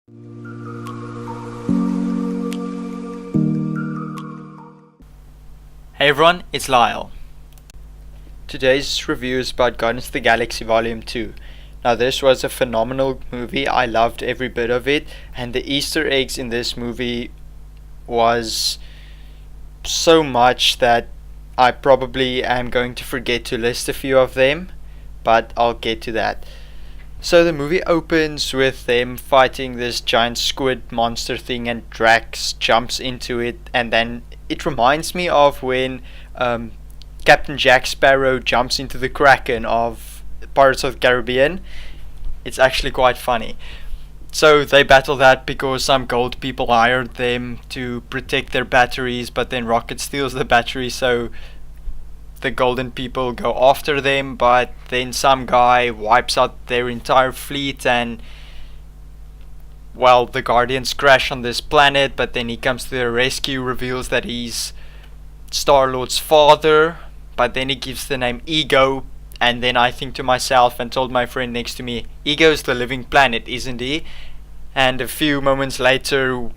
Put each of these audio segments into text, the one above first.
Hey everyone, it's Lyle. Today's review is about Guardians of the Galaxy Volume 2. Now this was a phenomenal movie, I loved every bit of it, and the Easter eggs in this movie was so much that I probably am going to forget to list a few of them, but I'll get to that. So the movie opens with them fighting this giant squid monster thing, and Drax jumps into it, and then it reminds me of when Captain Jack Sparrow jumps into the Kraken of Pirates of the Caribbean. It's actually quite funny. So they battle that because some gold people hired them to protect their batteries, but then Rocket steals the battery, so the golden people go after them, but then some guy wipes out their entire fleet, and well, the Guardians crash on this planet, but then he comes to their rescue, reveals that he's Star-Lord's father, but then he gives the name Ego, and then I think to myself and told my friend next to me, Ego's the living planet, isn't he? And a few moments later,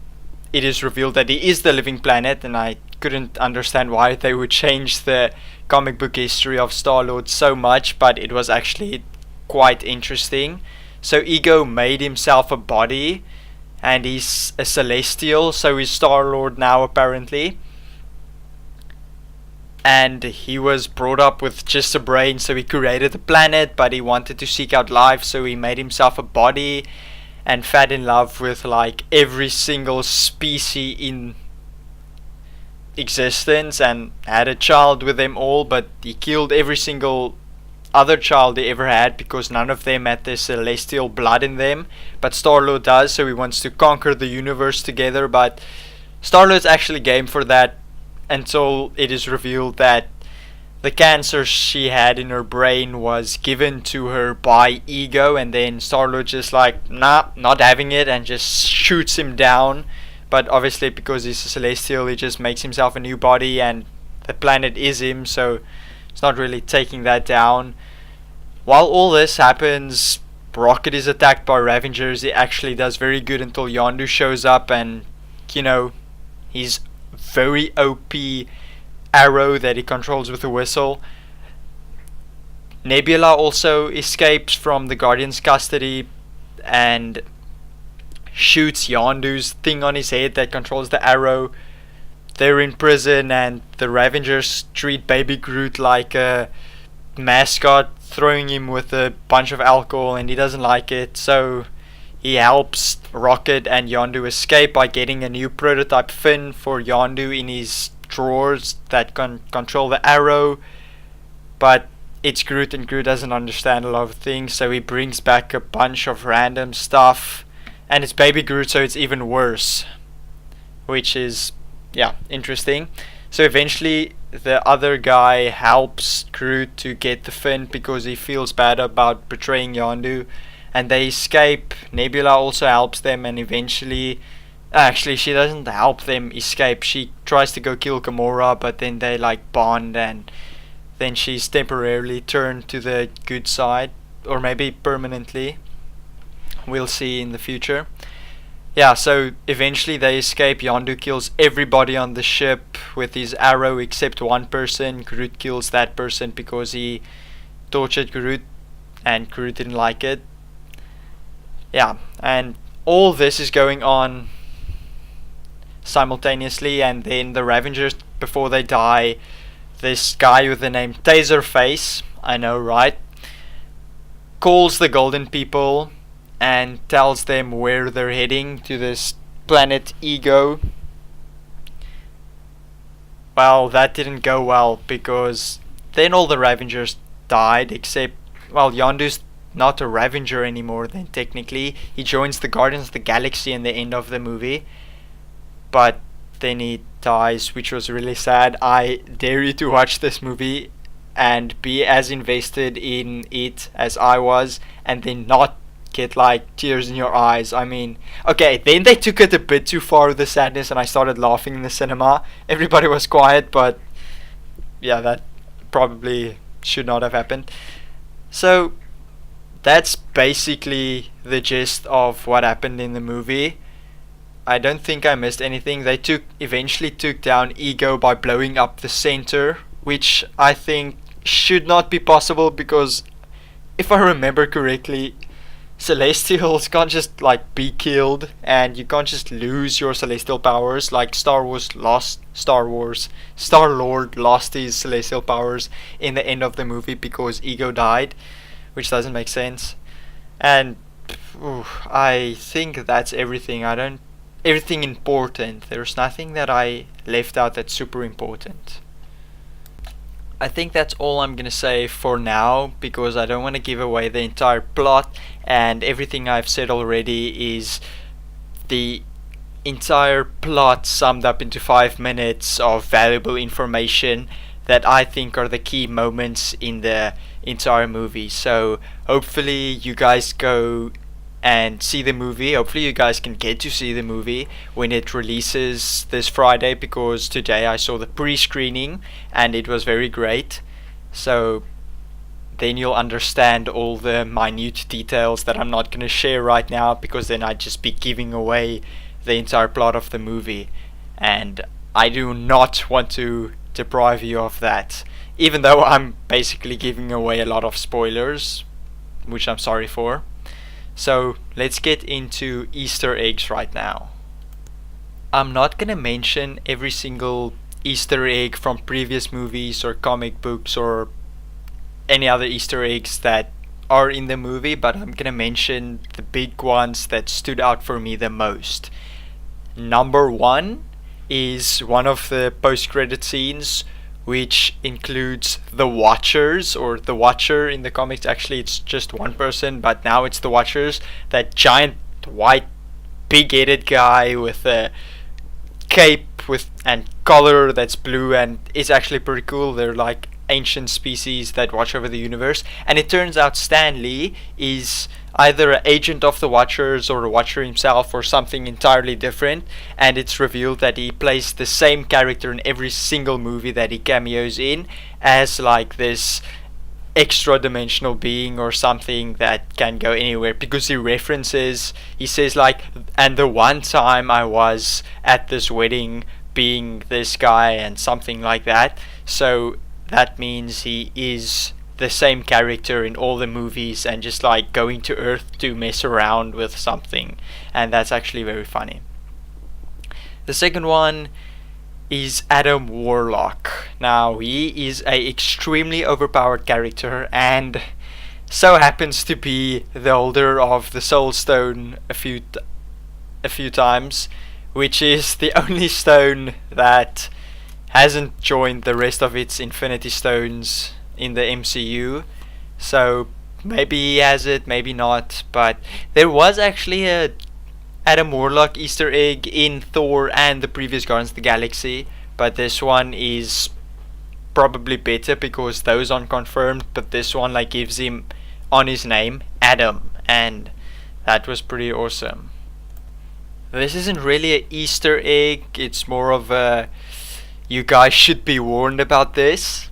it is revealed that he is the living planet, and I couldn't understand why they would change the comic book history of Star-Lord so much, but it was actually quite interesting. So Ego made himself a body, and he's a Celestial, so he's Star-Lord now apparently. And he was brought up with just a brain, so he created the planet, but he wanted to seek out life, so he made himself a body and fell in love with like every single species in existence and had a child with them all, but he killed every single other child they ever had because none of them had the celestial blood in them, but Star-Lord does, so he wants to conquer the universe together. But Star-Lord's actually game for that until it is revealed that the cancer she had in her brain was given to her by Ego, and then Star-Lord just like, nah, not having it, and just shoots him down. But obviously because he's a Celestial, he just makes himself a new body, and the planet is him, so it's not really taking that down. While all this happens, Rocket is attacked by Ravengers. He actually does very good until Yondu shows up, and he's very OP arrow that he controls with a whistle. Nebula also escapes from the Guardian's custody and shoots Yondu's thing on his head that controls the arrow. They're in prison, and the Ravengers treat Baby Groot like a mascot, throwing him with a bunch of alcohol, and he doesn't like it, so he helps Rocket and Yondu escape by getting a new prototype fin for Yondu in his drawers that can control the arrow. But it's Groot, and Groot doesn't understand a lot of things, so he brings back a bunch of random stuff, and it's Baby Groot, so it's even worse, which is interesting. So eventually the other guy helps Groot to get the fin because he feels bad about betraying Yondu, and they escape. Nebula also helps them, and eventually actually she doesn't help them escape, she tries to go kill Gamora, but then they like bond, and then she's temporarily turned to the good side, or maybe permanently, we'll see in the future. So eventually they escape. Yondu kills everybody on the ship with his arrow except one person. Groot kills that person because he tortured Groot, and Groot didn't like it. And all this is going on simultaneously, and then the Ravengers, before they die, this guy with the name Taserface, I know, right, calls the golden people and tells them where they're heading, to this planet Ego. Well, that didn't go well, because then all the Ravengers died, except, well, Yondu's not a Ravenger anymore then technically. He joins the Guardians of the Galaxy in the end of the movie, but then he dies, which was really sad. I dare you to watch this movie and be as invested in it as I was, and then not get like tears in your eyes. I mean, okay, then they took it a bit too far with the sadness, and I started laughing in the cinema. Everybody was quiet, but yeah, that probably should not have happened. So that's basically the gist of what happened in the movie. I don't think I missed anything. They eventually took down Ego by blowing up the center, which I think should not be possible because if I remember correctly, Celestials can't just like be killed, and you can't just lose your celestial powers like Star Lord lost his celestial powers in the end of the movie because Ego died, which doesn't make sense. And I think that's everything. I don't Everything important. There's nothing that I left out that's super important. I think that's all I'm gonna say for now because I don't want to give away the entire plot, and everything I've said already is the entire plot summed up into 5 minutes of valuable information that I think are the key moments in the entire movie. So hopefully you guys go and see the movie. Hopefully you guys can get to see the movie when it releases this Friday, because today I saw the pre-screening and it was very great. So then you'll understand all the minute details that I'm not going to share right now, because then I'd just be giving away the entire plot of the movie, and I do not want to deprive you of that, even though I'm basically giving away a lot of spoilers, which I'm sorry for. So let's get into Easter eggs right now. I'm not gonna mention every single Easter egg from previous movies or comic books or any other Easter eggs that are in the movie, but I'm gonna mention the big ones that stood out for me the most. Number one is one of the post-credit scenes, which includes the Watchers, or the Watcher in the comics. Actually, it's just one person, but now it's the Watchers. That giant white big-headed guy with a cape and collar that's blue, and it's actually pretty cool. They're like ancient species that watch over the universe, and it turns out Stan Lee is either an agent of the Watchers or a Watcher himself or something entirely different, and it's revealed that he plays the same character in every single movie that he cameos in, as like this extra dimensional being or something that can go anywhere, because he says like, and the one time I was at this wedding being this guy and something like that. So that means he is the same character in all the movies and just like going to Earth to mess around with something, and that's actually very funny. The second one is Adam Warlock. Now he is a extremely overpowered character and so happens to be the holder of the Soul Stone a few times, which is the only stone that hasn't joined the rest of its Infinity Stones in the MCU. So maybe he has it, maybe not, but there was actually a Adam Warlock Easter egg in Thor and the previous Guardians of the Galaxy, but this one is probably better because those aren't confirmed, but this one like gives him on his name Adam, and that was pretty awesome. This isn't really an Easter egg, it's more of a you guys should be warned about this.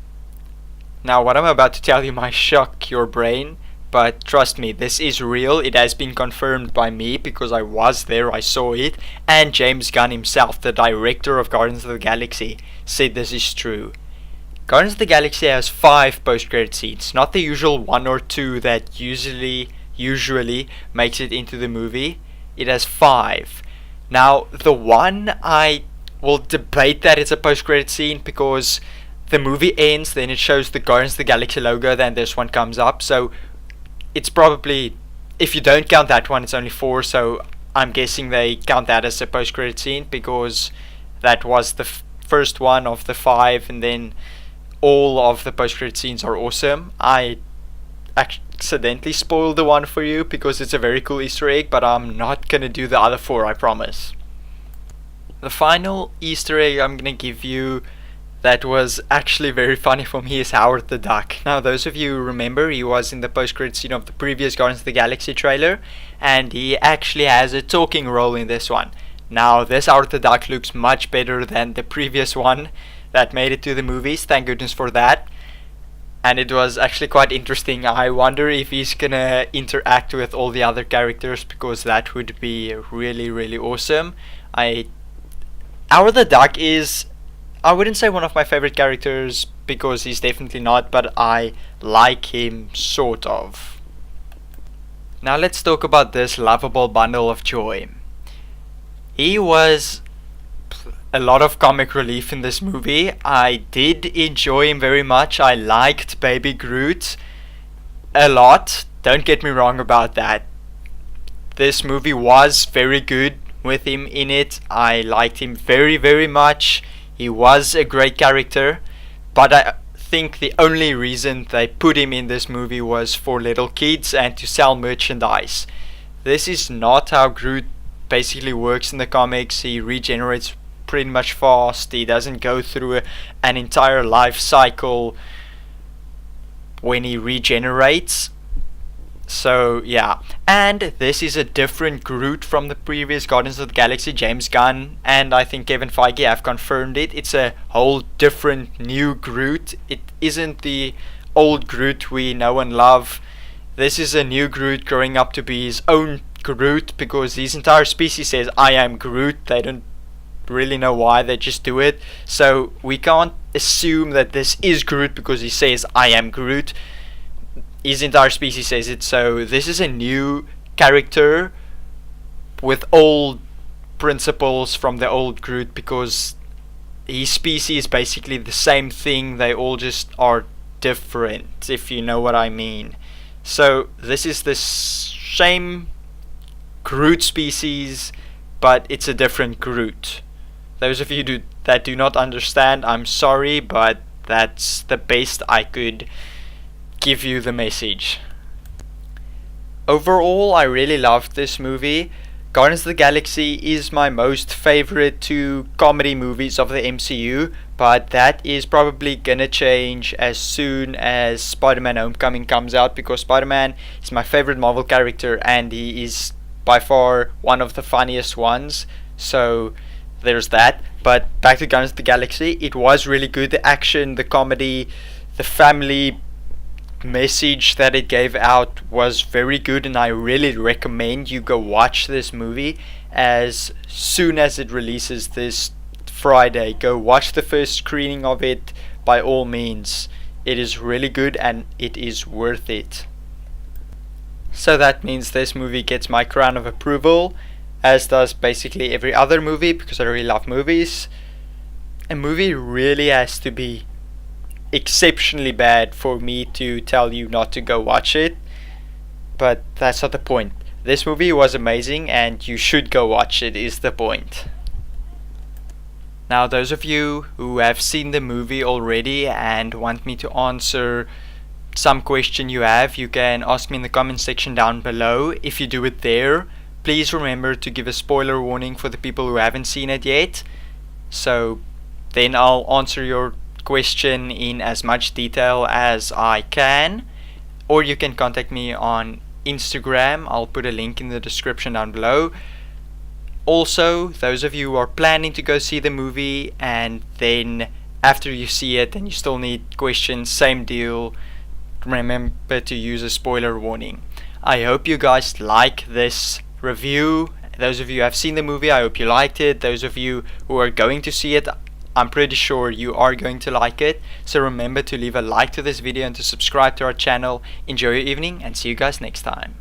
Now what I'm about to tell you might shock your brain, but trust me, this is real. It has been confirmed by me because I was there, I saw it, and James Gunn himself, the director of Guardians of the Galaxy, said this is true. Guardians of the Galaxy has 5 post-credit scenes, not the usual 1 or 2 that usually makes it into the movie. It has 5. Now the one I will debate that it's a post-credit scene because the movie ends, then it shows the Guardians of the Galaxy logo, then this one comes up, so it's probably, if you don't count that one, it's only 4, so I'm guessing they count that as a post-credit scene because that was the first one of the 5, and then all of the post-credit scenes are awesome. I accidentally spoiled the one for you because it's a very cool Easter egg, but I'm not gonna do the other 4, I promise. The final Easter egg I'm gonna give you that was actually very funny for me is Howard the Duck. Now those of you who remember, he was in the post-credit scene of the previous Guardians of the Galaxy trailer, and he actually has a talking role in this one. Now this Howard the Duck looks much better than the previous one that made it to the movies, thank goodness for that. and it was actually quite interesting. I wonder if he's gonna interact with all the other characters, because that would be really, really awesome. Howard the Duck is, I wouldn't say one of my favorite characters, because he's definitely not, but I like him sort of. Now let's talk about this lovable bundle of joy. He was a lot of comic relief in this movie. I did enjoy him very much. I liked Baby Groot a lot. Don't get me wrong about that. This movie was very good with him in it. I liked him very, very much. He was a great character, but I think the only reason they put him in this movie was for little kids and to sell merchandise. This is not how Groot basically works in the comics. He regenerates pretty much fast. He doesn't go through an entire life cycle when he regenerates. So yeah, and this is a different Groot from the previous Guardians of the Galaxy. James Gunn and I think Kevin Feige have confirmed it. It's a whole different new Groot. It isn't the old Groot we know and love. This is a new Groot growing up to be his own Groot, because his entire species says I am Groot. They don't really know why, they just do it. So we can't assume that this is Groot because he says I am Groot. His entire species says it. So this is a new character with old principles from the old Groot, because his species is basically the same thing. They all just are different, if you know what I mean. So this is the same Groot species, but it's a different Groot. Those of you that do not understand, I'm sorry, but that's the best I could give you the message. Overall, I really loved this movie. Guardians of the Galaxy is my most favorite two comedy movies of the MCU, but that is probably gonna change as soon as Spider-Man Homecoming comes out, because Spider-Man is my favorite Marvel character and he is by far one of the funniest ones. So there's that. But back to Guardians of the Galaxy, it was really good. The action, the comedy, the family message that it gave out was very good, and I really recommend you go watch this movie as soon as it releases this Friday. Go watch the first screening of it by all means. It is really good and it is worth it. So that means this movie gets my crown of approval, as does basically every other movie, because I really love movies. A movie really has to be exceptionally bad for me to tell you not to go watch it, but that's not the point. This movie was amazing and you should go watch it, is the point. Now, those of you who have seen the movie already and want me to answer some question you have, you can ask me in the comment section down below. If you do it there, please remember to give a spoiler warning for the people who haven't seen it yet, so then I'll answer your question in as much detail as I can. Or you can contact me on Instagram. I'll put a link in the description down below. Also, those of you who are planning to go see the movie and then after you see it and you still need questions, same deal, remember to use a spoiler warning. I hope you guys like this review. Those of you who have seen the movie, I hope you liked it. Those of you who are going to see it, I'm pretty sure you are going to like it. So remember to leave a like to this video and to subscribe to our channel. Enjoy your evening and see you guys next time.